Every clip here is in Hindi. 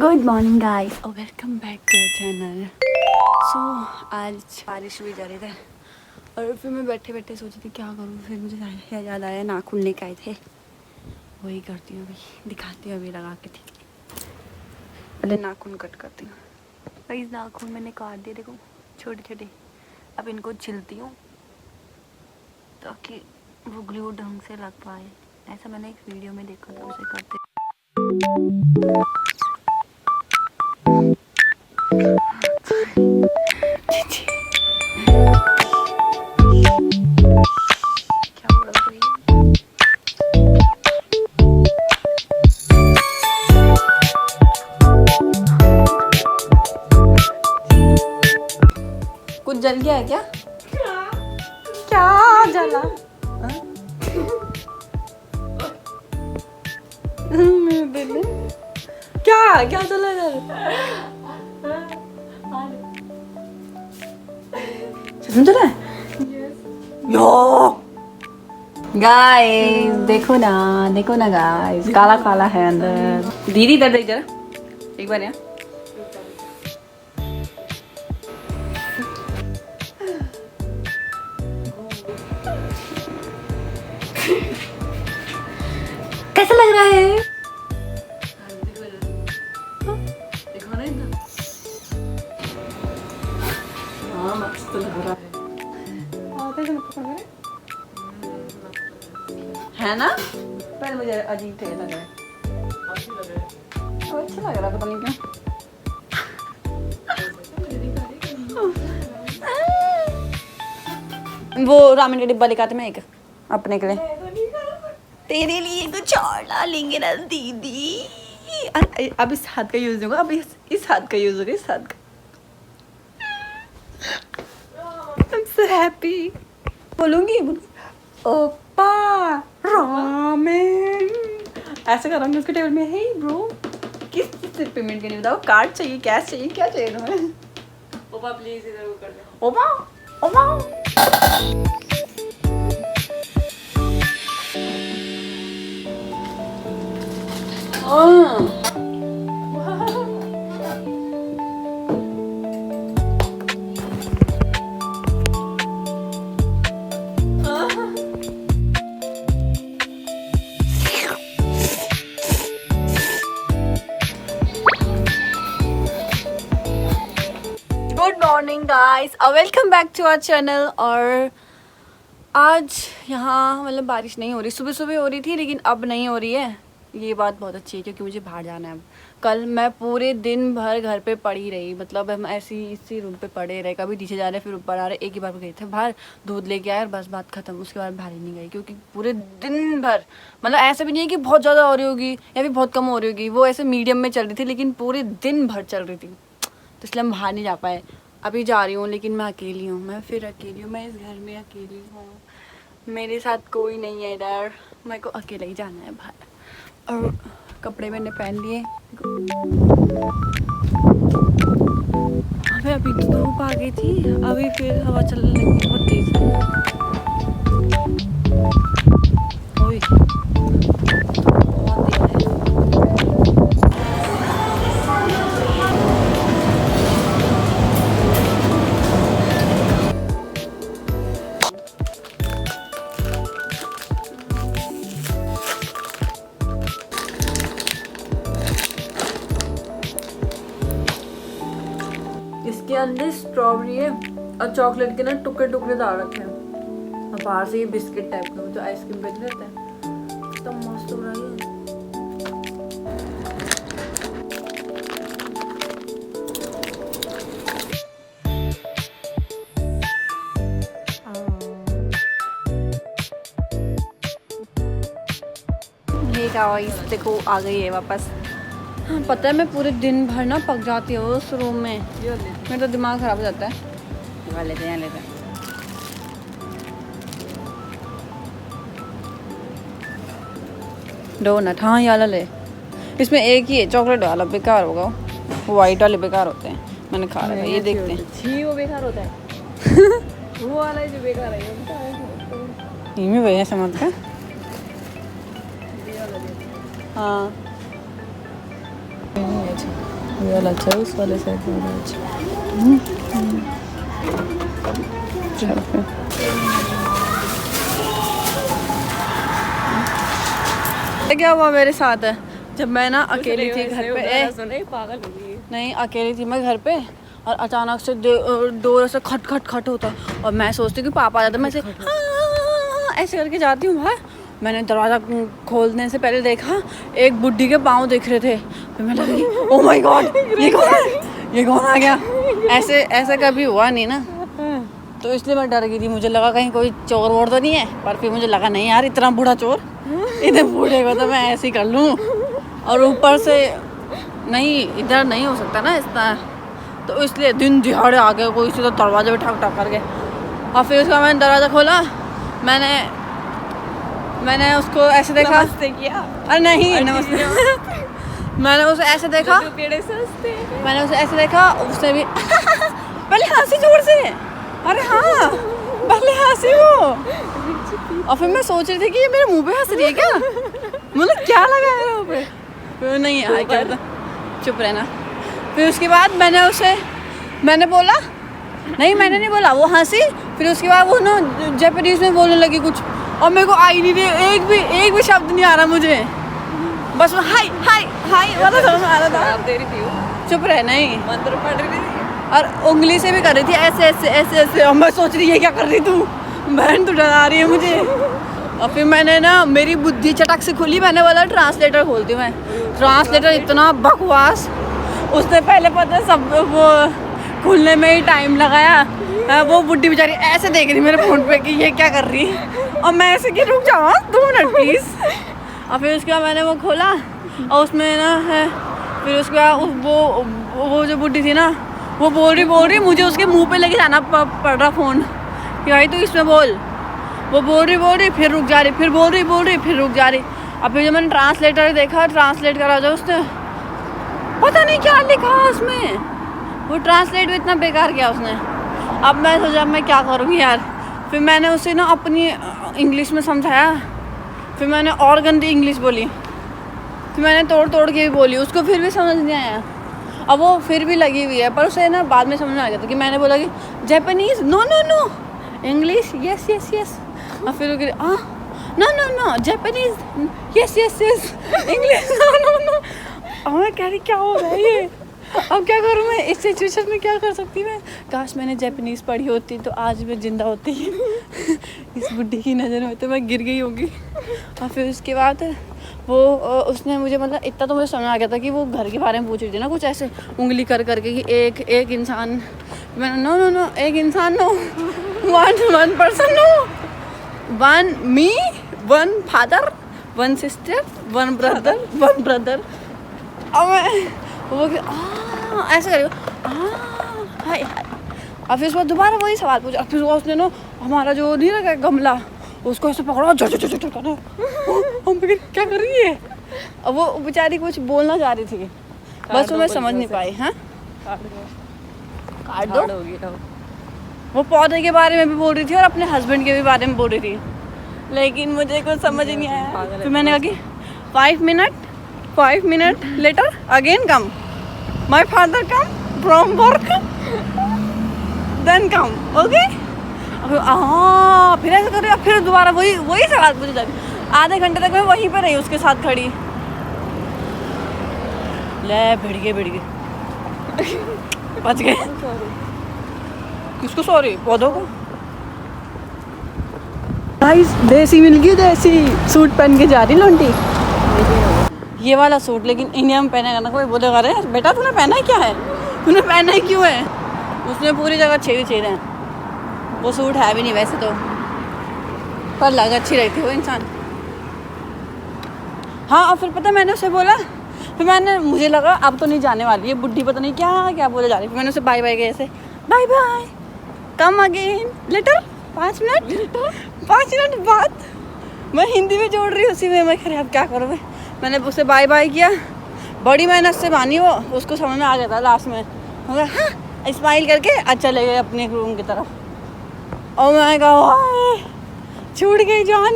गुड मॉर्निंग गाइस और वेलकम बैक टू चैनल। सो आज बारिश भी जा रही थी और फिर मैं बैठे बैठे सोची थी क्या करूँ। फिर मुझे याद आया नाखून लेके आए थे, वही करती हूँ अभी, दिखाती हूँ अभी लगा के। ठीक है, पहले नाखून कट करती हूँ। भाई नाखून मैंने काट दिए, देखो छोटे छोटे। अब इनको छिलती हूँ ताकि वो ग्लू ढंग से लग पाए। ऐसा मैंने एक वीडियो में देखा था, उसे करते। कुछ जल गया है क्या? क्या जला? क्या क्या चला इधर? सच चला है? यो गाइस देखो ना गाइस, काला काला है अंदर। दीदी इधर देख जरा एक बार। यहाँ कैसा लग रहा है? देखो ना इधर। हाँ मस्त लग रहा है ना? पहले मुझे अजीब थे लग रहा है, अच्छा लग रहा है, पता नहीं क्यों। वो रामेन का डिब्बा लेकर आते, मैं एक अपने के लिए, तेरे लिए कुछ और ला लेंगे ना दीदी। अब इस हाथ का यूज होगा, अब इस हाथ का यूज होगा, इस हाथ का। I'm so happy। बोलूंगी ओपा रामेन ऐसे करूंगी उसके टेबल में। हे ब्रो, किस से पेमेंट करनी बताओ? कार्ड चाहिए, कैश चाहिए, क्या चाहिए तुम्हें? ओपा प्लीज इधर वो कर दो। ओपा ओपा गुड मॉर्निंग गाइस और welcome back to our channel. और आज यहाँ मतलब बारिश नहीं हो रही, सुबह सुबह हो रही थी लेकिन अब नहीं हो रही है। ये बात बहुत अच्छी है क्योंकि मुझे बाहर जाना है अब। कल मैं पूरे दिन भर घर पे पड़ी रही, मतलब हम ऐसे ही इसी रूम पे पड़े रहे, कभी नीचे जा रहे फिर ऊपर आ रहे। एक ही बार गए थे बाहर, दूध लेके आए और बस बात खत्म। उसके बाद बाहर ही नहीं गई क्योंकि पूरे दिन भर, मतलब ऐसा भी नहीं है कि बहुत ज़्यादा हो रही होगी या फिर बहुत कम हो रही होगी, वो ऐसे मीडियम में चल रही थी लेकिन पूरे दिन भर चल रही थी, तो इसलिए हम बाहर नहीं जा पाए। अभी जा रही हूँ लेकिन मैं अकेली हूँ, मैं फिर अकेली हूँ, मैं इस घर में अकेली हूँ, मेरे साथ कोई नहीं है इधर, मेरे को अकेला ही जाना है बाहर। और कपड़े मैंने पहन लिए। अभी धूप आ गई थी, अभी फिर हवा चलने लगी बहुत तेज। ओए बहुत तेज है। इसके अंदर स्ट्रॉबेरी है और चॉकलेट के ना टुकड़े टुकड़े डाल रखे हैं, और बाहर से ये बिस्किट टाइप का जो आइसक्रीम बेच रहता है, तो मस्त हो रहा है। ये गाइस देखो आ गई है वापस। हाँ पता है, मैं पूरे दिन भर ना पक जाती हूँ उस रूम में, मेरा तो दिमाग ख़राब हो जाता है। लेते हैं लेते हैं। डोनट, हाँ ये वाला ले, इसमें एक ही है चॉकलेट वाला, बेकार होगा। वो वाइट वाले बेकार होते हैं, मैंने खा रखा है। ये देखते हैं, वो बेकार होता है। वो वाला जो बेकार है ये भैया समझ का। हाँ ये वाला अच्छा है, उस वाले से अच्छा। क्या हुआ मेरे साथ है, जब मैं ना अकेली थी घर पे, पागल हो गई। नहीं अकेली थी मैं घर पे, और अचानक से डोर से खट खट खट होता, और मैं सोचती कि पापा आ जाते, मैं ऐसे करके जाती हूँ बाहर। मैंने दरवाज़ा खोलने से पहले देखा एक बुड्ढी के पाँव दिख रहे थे, फिर मैं लगी ओह माय गॉड ये कौन आ गया। ऐसे कभी हुआ नहीं ना, तो इसलिए मैं डर गई थी। मुझे लगा कहीं कोई चोर वोर तो नहीं है, पर फिर मुझे लगा नहीं यार इतना बूढ़ा चोर, इतने बूढ़े को तो मैं ऐसे ही कर लूँ। और ऊपर से नहीं इधर नहीं हो सकता ना इतना, तो इसलिए दिन दिहाड़े आ गए कोई से, तो दरवाजे पे ठक ठक करके। और फिर उसका मैंने दरवाज़ा खोला, मैंने उसको ऐसे देखा, नमस्ते किया। अरे नहीं नमस्ते मैंने उसे ऐसे देखा, मैंने उसे ऐसे देखा, उसने भी पहले हंसी जोर से, अरे हाँ पहले हंसी वो। और फिर मैं सोच रही थी कि ये मेरे मुंह पे हंस रही है क्या, मतलब क्या लगा है मुंह पे, फिर नहीं आया क्या था, चुप रहना। फिर उसके बाद मैंने बोला नहीं, मैंने नहीं बोला, वो हंसी। फिर उसके बाद वो ना जापानीज में बोलने लगी कुछ, और मेरे को आई नहीं रही, एक भी शब्द नहीं आ रहा मुझे, बस वो हाय हाय हाय वाला समझ में आ रहा था। दे रही थी, चुप रह, नहीं मंत्र पढ़ रही थी और उंगली से भी कर रही थी ऐसे ऐसे ऐसे ऐसे, और मैं सोच रही है क्या कर रही तू, बहन तू डरा रही है मुझे। और फिर मैंने ना मेरी बुद्धि चटक से खुली, मैंने बोला ट्रांसलेटर खोलती हूँ मैं। ट्रांसलेटर इतना बकवास, उसने पहले पता सब वो खुलने में ही टाइम लगाया। वो बुड्ढी बेचारी ऐसे देख रही मेरे फ़ोन पे कि ये क्या कर रही है, और मैं ऐसे कि रुक जाओ 2 मिनट प्लीज़। और फिर उसके बाद मैंने वो खोला, और उसमें ना है, फिर उसके बाद वो जो बुड्ढी थी ना, वो बोल रही मुझे उसके मुंह पे लेके जाना पड़ रहा फ़ोन कि भाई तू इसमें बोल। वो बोल रही फिर रुक जा रही, फिर बोल रही फिर रुक जा रही। अब फिर जब मैंने ट्रांसलेटर देखा, ट्रांसलेट करा जो उसने पता नहीं क्या लिखा उसमें, वो ट्रांसलेट भी इतना बेकार किया उसने। अब मैं सोचा मैं क्या करूँगी यार। फिर मैंने उसे ना अपनी इंग्लिश में समझाया, फिर मैंने और गंदी इंग्लिश बोली, फिर मैंने तोड़ के भी बोली, उसको फिर भी समझ नहीं आया। अब वो फिर भी लगी हुई है, पर उसे ना बाद में समझ में आ गया था कि मैंने बोला कि जापानीज नो इंग्लिश यस और फिर no Japanese yes English no. अब मैं कह रही क्या हो रहा है ये, अब क्या करूँ मैं इस सिचुएशन में, क्या कर सकती मैं। काश मैंने जापानीज़ पढ़ी होती तो आज मैं ज़िंदा होती इस बुड्ढी की नज़र में तो मैं गिर गई होगी। और फिर उसके बाद वो उसने मुझे मतलब इतना तो मुझे समझ आ गया था कि वो घर के बारे में पूछ रही थी ना, कुछ ऐसे उंगली कर करके कि एक इंसान, मैंने नो एक इंसान no, one person no, one me, one father, one sister, one brother. अब मैं वो ऐसे करेगा हाय। और फिर उसके बाद दोबारा वही सवाल पूछा। फिर उसने ना हमारा जो नहीं रखा गमला, उसको ऐसे पकड़ा करना, क्या कर रही है। अब वो बेचारी कुछ बोलना चाह रही थी, बस वो मैं समझ नहीं पाई। हाँ काट दो। वो पौधे के बारे में भी बोल रही थी और अपने हस्बैंड के भी बारे में बोल रही थी, लेकिन मुझे कुछ समझ ही नहीं आया। फिर मैंने कहा कि 5 minute later again come, my father come from work then come okay. फिर ऐसा कर रही, फिर दोबारा वही सवाल पूछे जा रही। आधे घंटे तक मैं वहीं पर रही उसके साथ खड़ी। ले भिड़ गए बच गए। किसको सॉरी, पौधों को। गाइस देसी मिल गई, देसी सूट पहन के जा रही लौंडी, ये वाला सूट। लेकिन इंडिया में पहनेगा ना कोई बोलेगा अरे बेटा तूने पहना है क्या है, तूने पहना है क्यों है। उसने पूरी जगह छेद हैं। वो सूट है भी नहीं वैसे तो, पर लग अच्छी रहती वो इंसान। हाँ और फिर पता मैंने उसे बोला, फिर मुझे लगा अब तो नहीं जाने वाली, ये बुड्ढी पता नहीं क्या बोले जा रही। फिर मैंने उसे बाय गए ऐसे, bye come again later 5 minute बाद। मैं हिंदी में जोड़ रही हूँ उसी में, मैं खैर अब क्या करूँ मैंने उसे बाय किया, बड़ी मेहनत से बानी वो, उसको समझ में आ गया था लास्ट में। होगा हाँ स्माइल करके अच्छा ले गए अपने रूम की तरफ। और मैं कहा छूट गई जान।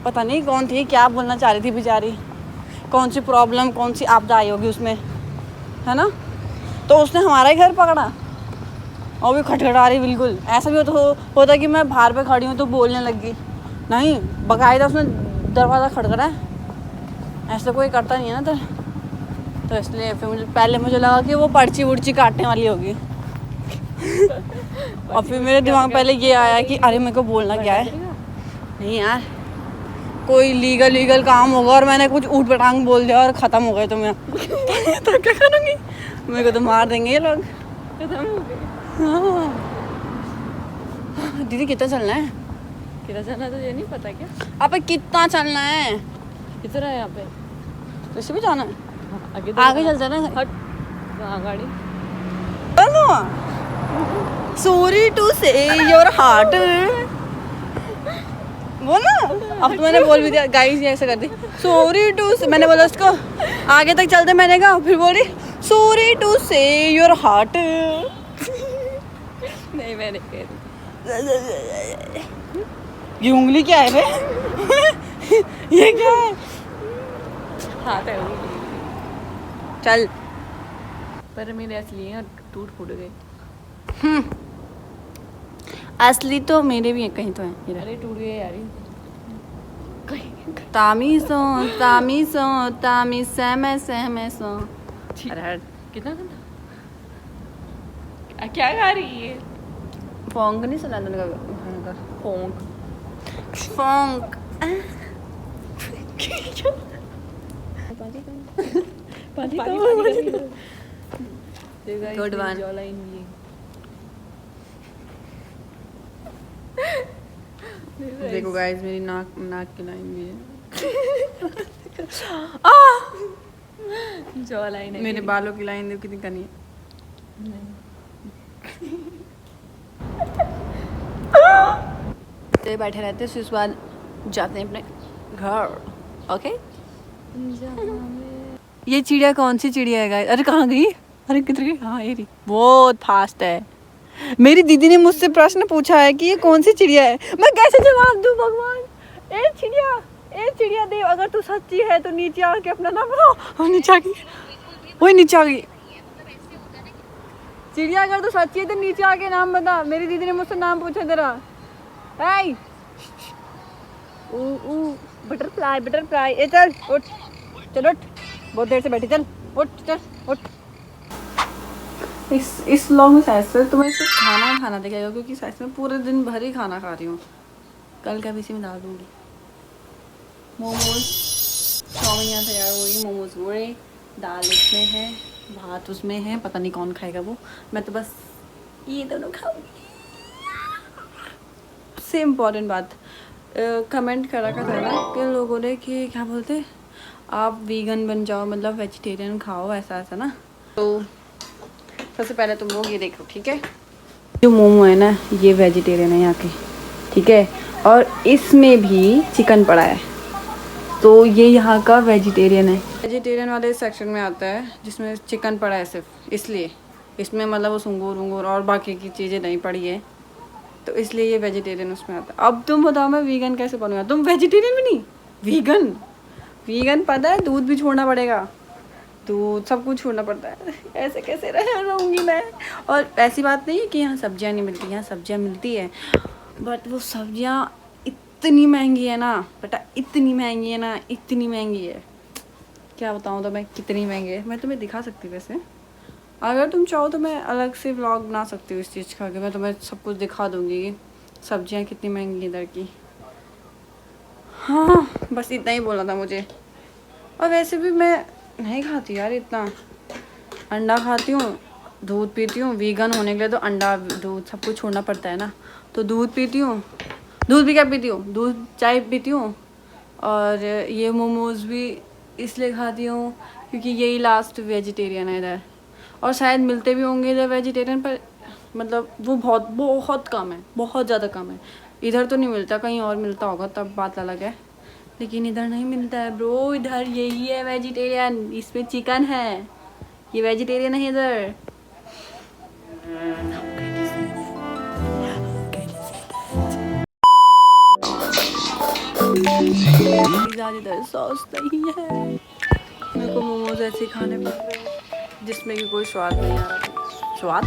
पता नहीं कौन थी, क्या बोलना चाह रही थी बेचारी, कौन सी प्रॉब्लम, कौन सी आपदा आई होगी उसमें, है ना, तो उसने हमारा ही घर पकड़ा और भी खटखटा रही बिल्कुल। ऐसा भी होता कि मैं बाहर पे खड़ी हूँ तो बोलने लगी, नहीं बकायदा उसने दरवाज़ा खटखटा है, ऐसा कोई करता नहीं है ना। तो इसलिए फिर मुझे लगा कि वो पर्ची वर्ची काटने वाली होगी और फिर मेरे दिमाग में पहले ये आया कि अरे मेरे को बोलना क्या है, नहीं यार कोई लीगल काम होगा और मैंने कुछ ऊट पटांग बोल दिया और ख़त्म हो गए तो मैं तो क्या करूँगी, मेरे को तो मार देंगे ये लोग। खत्म हो गई। हाँ दीदी कितना चलना है? किधर जाना तो ये नहीं पता क्या? आप कितना चलना है? किधर है यहाँ पे? तो इसे भी जाना है, आगे चलते ना। हट वहाँ गाड़ी। सॉरी टू से योर हार्ट बोल ना। अब तो मैंने बोल भी दिया गाइस, ये ऐसे कर दी सॉरी टू से, मैंने बोला उसको आगे तक चलते, मैंने कहा फिर बोल रही सॉरी टू से योर हार्ट। नहीं मैं नहीं कह रही। ये उंगली क्या है बे? ये क्या है? हाथ है वो। चल पर मेरे असली हैं टूट फूट गए। असली तो मेरे भी हैं, कहीं तो हैं। अरे टूट गए यार ये। तामीसो तामी सहमे अरे हट। कितना गंदा। क्या खा रही है? फोंक नहीं सुना तुमने कभी? फोंक। Phonk Good one. देखो गाइस मेरी नाक की लाइन भी है। जॉ लाइन है मेरे बालों की लाइन देखो कितनी कनी है। तो बैठे रहते हैं, फिर उसके बाद जाते हैं अपने घर। ओके ये चिड़िया कौन सी चिड़िया है गाइस? अरे कहाँ गई? अरे किधर गई? हाँ ये रही, बहुत फास्ट है। मेरी दीदी ने मुझसे प्रश्न पूछा है कि ये कौन सी चिड़िया है, मैं कैसे जवाब दूं भगवान? ए चिड़िया देव, अगर तू सच्ची है तो नीचे आके अपना नाम बताओ। और नीचे आ गई, वही नीचे आ गई। चिड़िया अगर तू सच्ची है तो नीचे आके नाम बता। मेरी दीदी ने मुझसे नाम पूछा तेरा। हाय बटरफ्लाई ए चल उठ, चल उठ, बहुत देर से बैठी, चल उठ, चल उठ। इस व्लॉग में शायद से तुम्हें सिर्फ खाना दिखेगा, क्योंकि शायद मैं पूरे दिन भर ही खाना खा रही हूँ। कल का भी इसी में डाल दूँगी। मोमोज चाउमीन यहाँ तैयार हो गई, मोमोज हो रहे, दाल इसमें है, भात उसमें है, पता नहीं कौन खाएगा वो, मैं तो बस ये दोनों खाऊंगी। सबसे इम्पोर्टेंट बात, कमेंट करा था ना कि लोगों ने कि क्या बोलते, आप वीगन बन जाओ, मतलब वेजिटेरियन खाओ, ऐसा ना। तो सबसे पहले तुम लोग ये देखो, ठीक है, जो मोमो है ना ये वेजिटेरियन है यहाँ के, ठीक है, और इसमें भी चिकन पड़ा है, तो ये यहाँ का वेजिटेरियन है। वेजिटेरियन वाले सेक्शन में आता है जिसमें चिकन पड़ा है सिर्फ, इसलिए इसमें मतलब वो सुंगूर और बाकी की चीज़ें नहीं पड़ी है, तो इसलिए ये वेजिटेरियन उसमें आता है। अब तुम बताओ मैं वीगन कैसे बनूँगा? तुम वेजिटेरियन भी नहीं, वीगन पता है, दूध भी छोड़ना पड़ेगा, दूध सब कुछ छोड़ना पड़ता है, ऐसे कैसे रहूँगी मैं? और ऐसी बात नहीं है कि यहाँ सब्जियाँ नहीं मिलती, यहाँ सब्जियाँ मिलती है, बट वो सब्जियाँ इतनी महंगी है ना बेटा, इतनी महंगी है, क्या बताऊँ तो मैं कितनी महंगी है। मैं तुम्हें दिखा सकती हूँ वैसे, अगर तुम चाहो तो मैं अलग से व्लॉग बना सकती हूँ इस चीज़ का, कि मैं तुम्हें सब कुछ दिखा दूँगी कि सब्जियाँ कितनी महंगी इधर की। हाँ बस इतना ही बोलना था मुझे। और वैसे भी मैं नहीं खाती यार इतना, अंडा खाती हूँ, दूध पीती हूँ, वीगन होने के लिए तो अंडा दूध सब कुछ छोड़ना पड़ता है ना, तो दूध पीती हूँ, दूध भी क्या पीती हूँ, दूध चाय पीती हूँ, और ये मोमोज़ भी इसलिए खाती हूँ क्योंकि यही लास्ट वेजिटेरियन है इधर, और शायद मिलते भी होंगे इधर वेजिटेरियन, पर मतलब वो बहुत कम है, बहुत ज़्यादा कम है। इधर तो नहीं मिलता, कहीं और मिलता होगा तब बात अलग है, लेकिन इधर नहीं मिलता है ब्रो, इधर यही है वेजिटेरियन, इसमें चिकन है, ये वेजिटेरियन है इधर। इधर सॉस नहीं है, मेरे को मोमोज ऐसे खाने पड़ रहे हैं। जिसमें कि कोई स्वाद नहीं आ रहा है। स्वाद?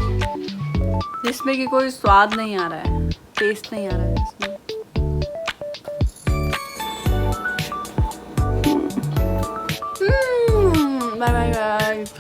जिसमें कि कोई स्वाद नहीं आ रहा है, टेस्ट नहीं आ रहा है इसमें। Bye bye guys.